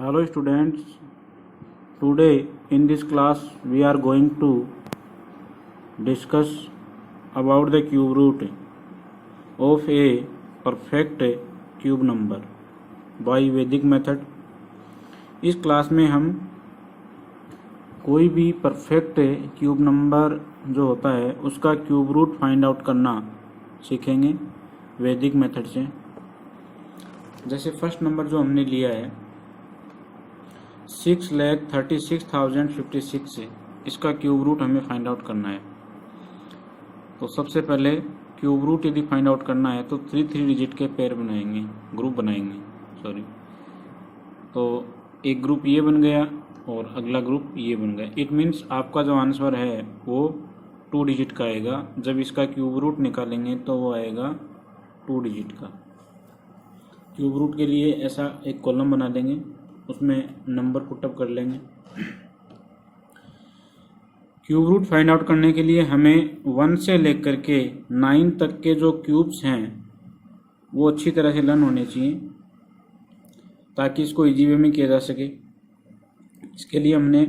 Hello students, today in this class we are going to discuss about the cube root of a perfect cube number by Vedic method। इस class में हम कोई भी perfect cube number जो होता है उसका क्यूब रूट फाइंड आउट करना सीखेंगे वैदिक मेथड से। जैसे फर्स्ट नंबर जो हमने लिया है 6,36,056 से, इसका क्यूब रूट हमें फाइंड आउट करना है। तो सबसे पहले क्यूब रूट यदि फाइंड आउट करना है तो थ्री डिजिट के पेयर बनाएंगे, ग्रुप बनाएंगे तो एक ग्रुप ये बन गया और अगला ग्रुप ये बन गया। इट मीन्स आपका जो आंसर है वो 2 डिजिट का आएगा। जब इसका क्यूब रूट निकालेंगे तो वो आएगा 2 डिजिट का। क्यूब रूट के लिए ऐसा एक कॉलम बना देंगे, उसमें नंबर पुटअप कर लेंगे। क्यूब रूट फाइंड आउट करने के लिए हमें 1 से लेकर के 9 तक के जो क्यूब्स हैं वो अच्छी तरह से लर्न होने चाहिए ताकि इसको इजी वे में किया जा सके। इसके लिए हमने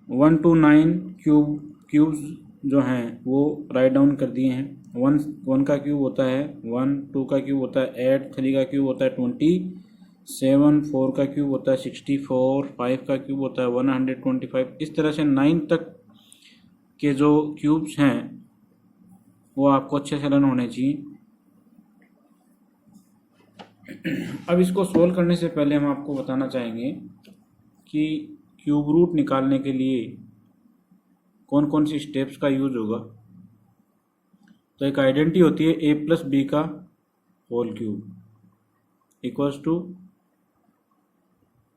1 to 9 क्यूब्स जो हैं वो राइट डाउन कर दिए हैं। 1 का क्यूब होता है 1, 2 का क्यूब होता है 8, 3 का क्यूब होता है 27, 4 का क्यूब होता है 64, 5 का क्यूब होता है 125। इस तरह से 9 तक के जो क्यूब्स हैं वो आपको अच्छे से लर्न होने चाहिए। अब इसको सोल्व करने से पहले हम आपको बताना चाहेंगे कि क्यूब रूट निकालने के लिए कौन कौन सी स्टेप्स का यूज होगा। तो एक आइडेंटिटी होती है a प्लस बी का whole cube equals to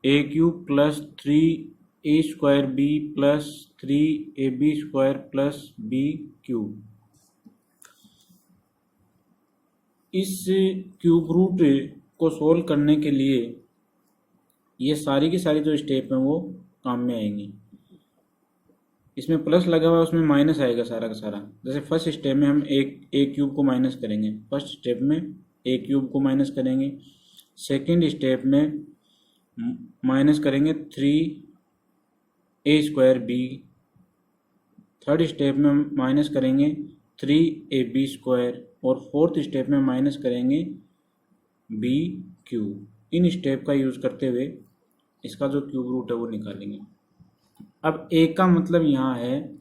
a cube plus 3a square b plus 3ab square plus b cube. इस क्यूब रूट को सोल्व करने के लिए ये सारी की सारी जो स्टेप हैं वो काम में आएंगी। इसमें प्लस लगा हुआ है, उसमें माइनस आएगा सारा का सारा। जैसे फर्स्ट स्टेप में हम एक क्यूब को माइनस करेंगे, फर्स्ट स्टेप में ए क्यूब को माइनस करेंगे, सेकंड स्टेप में माइनस करेंगे 3a square b, third step में माइनस करेंगे 3ab स्क्वायर और फोर्थ स्टेप में माइनस करेंगे b क्यूब। इन स्टेप का यूज़ करते हुए इसका जो क्यूब रूट है वो निकालेंगे। अब ए का मतलब यहाँ है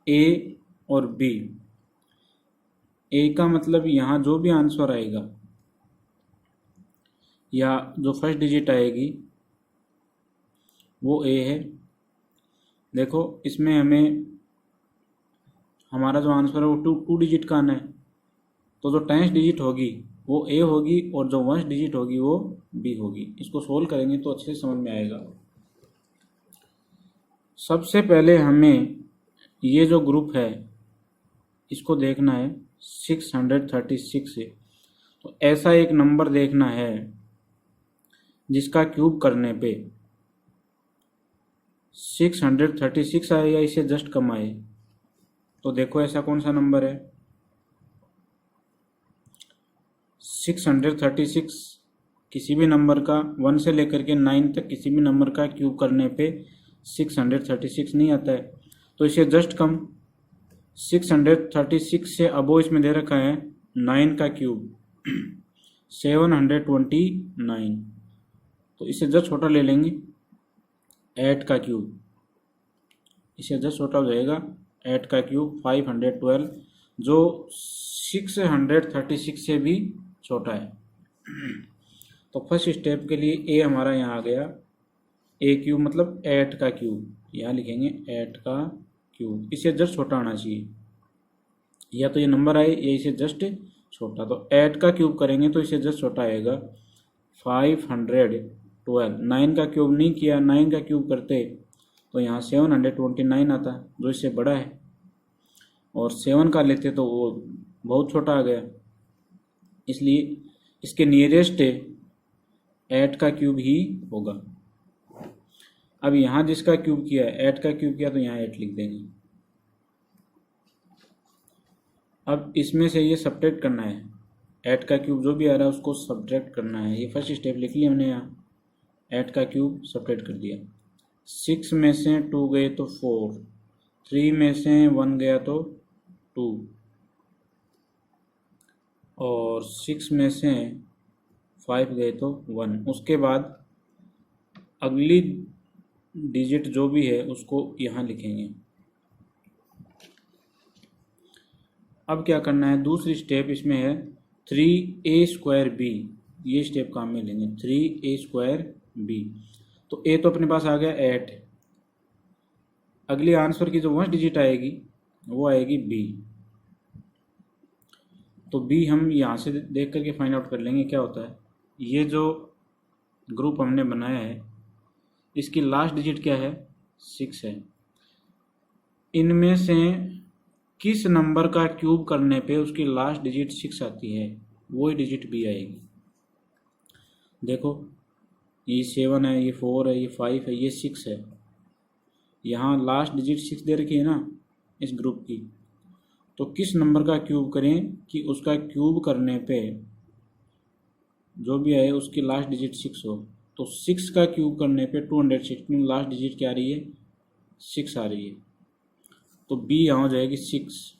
ए और बी। ए का मतलब यहाँ जो भी आंसर आएगा या जो फर्स्ट डिजिट आएगी वो ए है। देखो इसमें हमें हमारा जो आंसर है वो टू डिजिट का आना है, तो जो 10th डिजिट होगी वो ए होगी और जो 1st डिजिट होगी वो बी होगी। इसको सोल्व करेंगे तो अच्छे से समझ में आएगा। सबसे पहले हमें ये जो ग्रुप है इसको देखना है 636 से। तो ऐसा एक नंबर देखना है जिसका क्यूब करने पे 636 आए या इसे जस्ट कम आए। तो देखो ऐसा कौन सा नंबर है 636। किसी भी नंबर का 1 से लेकर के 9 तक किसी भी नंबर का क्यूब करने पे 636 नहीं आता है, तो इसे जस्ट कम 636 से अबो इसमें दे रखा है 9 का क्यूब 729, तो इसे जस्ट छोटा ले लेंगे 8 का क्यूब, इसे जस्ट छोटा हो जाएगा 8 का क्यूब 512, जो 636 से भी छोटा है। तो फर्स्ट स्टेप के लिए ए हमारा यहाँ आ गया, ए क्यूब मतलब 8 का क्यूब, यहाँ लिखेंगे 8 का क्यूब। इसे जस्ट छोटा आना चाहिए, या तो ये नंबर आए या इसे जस्ट छोटा। तो 8 का क्यूब करेंगे तो इसे जस्ट छोटा आएगा 512। 9 का क्यूब नहीं किया, 9 का क्यूब करते तो यहाँ 729 आता जो इससे बड़ा है, और 7 का लेते तो वो बहुत छोटा आ गया। इसलिए इसके नियरेस्ट 8 का क्यूब ही होगा। अब यहाँ जिसका क्यूब किया है 8 का क्यूब किया तो यहाँ 8 लिख देंगे। अब इसमें से ये सब्ट्रैक्ट करना है, 8 का क्यूब जो भी आ रहा है उसको सब्ट्रैक्ट करना है। ये फर्स्ट स्टेप लिख लिया हमने यहाँ। 8 का क्यूब सेपरेट कर दिया। 6 में से 2 गए तो 4, 3 में से 1 गया तो 2, और 6 में से 5 गए तो 1। उसके बाद अगली डिजिट जो भी है उसको यहाँ लिखेंगे। अब क्या करना है, दूसरी स्टेप इसमें है 3a²b, ये स्टेप काम में लेंगे। 3a²b, तो a तो अपने पास आ गया 8, अगली आंसर की जो 1 डिजिट आएगी वो आएगी b। तो b हम यहाँ से देख करके फाइंड आउट कर लेंगे क्या होता है। ये जो ग्रुप हमने बनाया है इसकी लास्ट डिजिट क्या है, 6 है। इनमें से किस नंबर का क्यूब करने पे उसकी लास्ट डिजिट 6 आती है, वही डिजिट बी आएगी। देखो ये 7 है, ये 4 है, ये 5 है, ये 6 है। यहाँ लास्ट डिजिट 6 दे रखी है ना इस ग्रुप की, तो किस नंबर का क्यूब करें कि उसका क्यूब करने पे जो भी आए उसकी लास्ट डिजिट 6 हो। तो 6 का क्यूब करने पे 216 लास्ट डिजिट क्या आ रही है, 6 आ रही है। तो बी यहाँ हो जाएगी 6,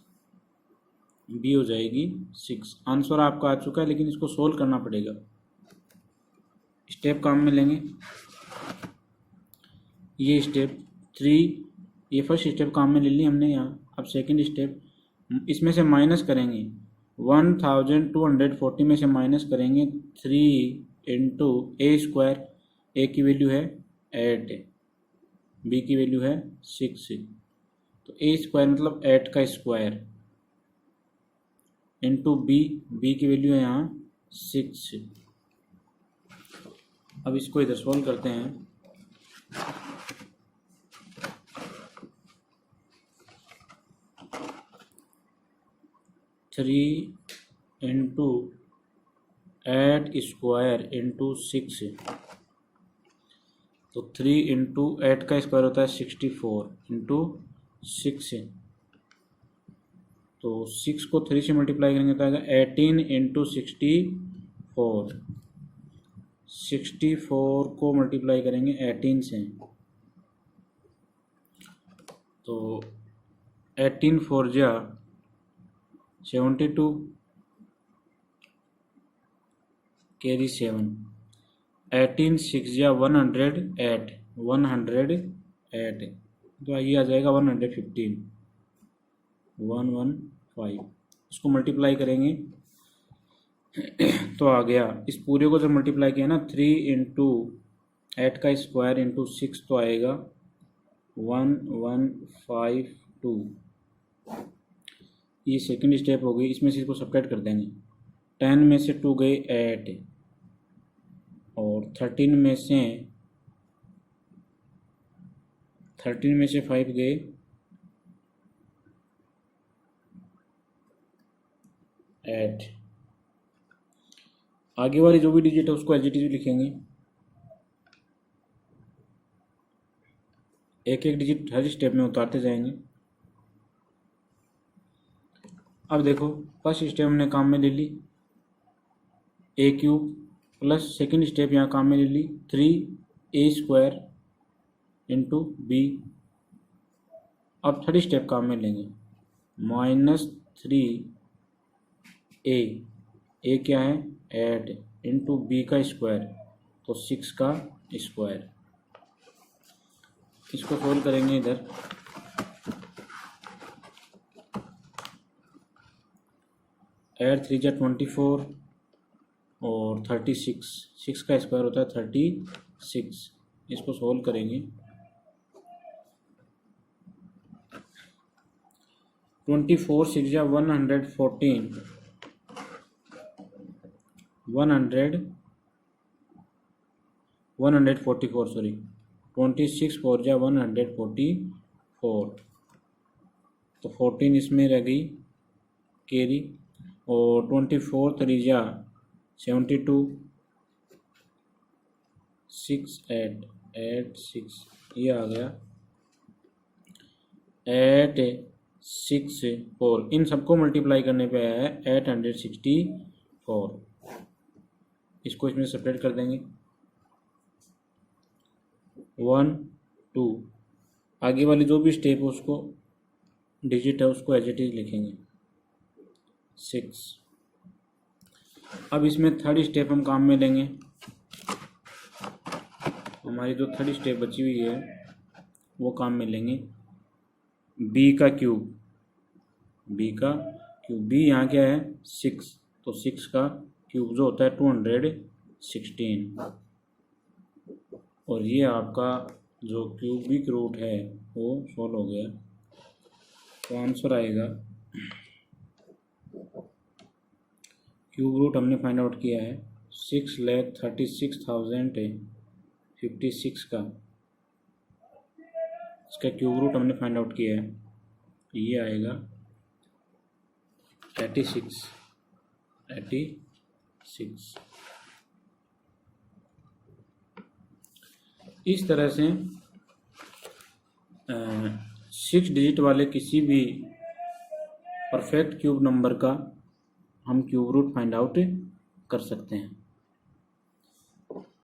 बी हो जाएगी 6। आंसर आपका आ चुका है, लेकिन इसको सोल्व करना पड़ेगा। स्टेप काम में लेंगे, ये स्टेप 3, ये फर्स्ट स्टेप काम में ले ली हमने यहाँ। अब सेकंड स्टेप, इसमें से माइनस करेंगे 1240 में से माइनस करेंगे 3 इंटू a²। ए की वैल्यू है 8, बी की वैल्यू है 6, तो a² मतलब 8 का स्क्वायर इंटू बी की वैल्यू है यहाँ 6। अब इसको इधर सोल्व करते हैं। थ्री इंटू 8² इंटू 6, तो 3 इंटू 8 का स्क्वायर होता है 64 इंटू 6, तो 6 को 3 से मल्टीप्लाई करेंगे तो आएगा 18 इंटू 64। 64 को मल्टीप्लाई करेंगे 18 से, तो 18 4 जा 72, कैरी 7, 18 6 जा 108, 108, तो ये आ जाएगा 115, 115। इसको मल्टीप्लाई करेंगे तो आ गया। इस पूरे को जब मल्टीप्लाई किया ना 3 इंटू 8 का स्क्वायर इंटू 6, तो आएगा 1152। ये सेकंड स्टेप हो गई। इसमें से इसको सब्ट्रैक्ट कर देंगे। 10 में से 2 गए 8, और 13 में से 5 गए 8। आगे वाली जो भी डिजिट है उसको एज इट इज लिखेंगे। एक एक डिजिट हर स्टेप में उतारते जाएंगे। अब देखो फर्स्ट स्टेप हमने काम में ले ली a³ प्लस सेकेंड स्टेप यहाँ काम में ले ली 3a² इंटू बी। अब थर्ड स्टेप काम में लेंगे -3a, a क्या है 8 इंटू बी का स्क्वायर, तो 6 का स्क्वायर। इसको सोल्व करेंगे इधर। 8 3 जा 24 और 36, 6 का स्क्वायर होता है 36। इसको सोल्व करेंगे। 24 6 जा 114, 144 सॉरी, 26 4 जा 144, तो 14 इसमें रह गई कैरी, और 24 3 जा 72, 6 8 8 6, ये आ गया 8 6 4। इन सबको मल्टीप्लाई करने पे आया है 864। इसको इसमें सेपरेट कर देंगे। 1 2, आगे वाली जो भी स्टेप है उसको डिजिट है उसको एज इट इज लिखेंगे 6। अब इसमें थर्ड स्टेप हम काम में लेंगे। हमारी जो थर्ड स्टेप बची हुई है वो काम में लेंगे बी का क्यूब। बी यहाँ क्या है 6, तो 6 का क्यूब जो होता है 216, और ये आपका जो क्यूबिक रूट है वो सॉल्व हो गया। तो आंसर आएगा, क्यूब रूट हमने फाइंड आउट किया है 6,36,056 का, इसका क्यूब रूट हमने फाइंड आउट किया है, ये आएगा 86। इस तरह से 6 डिजिट वाले किसी भी परफेक्ट क्यूब नंबर का हम क्यूब रूट फाइंड आउट कर सकते हैं।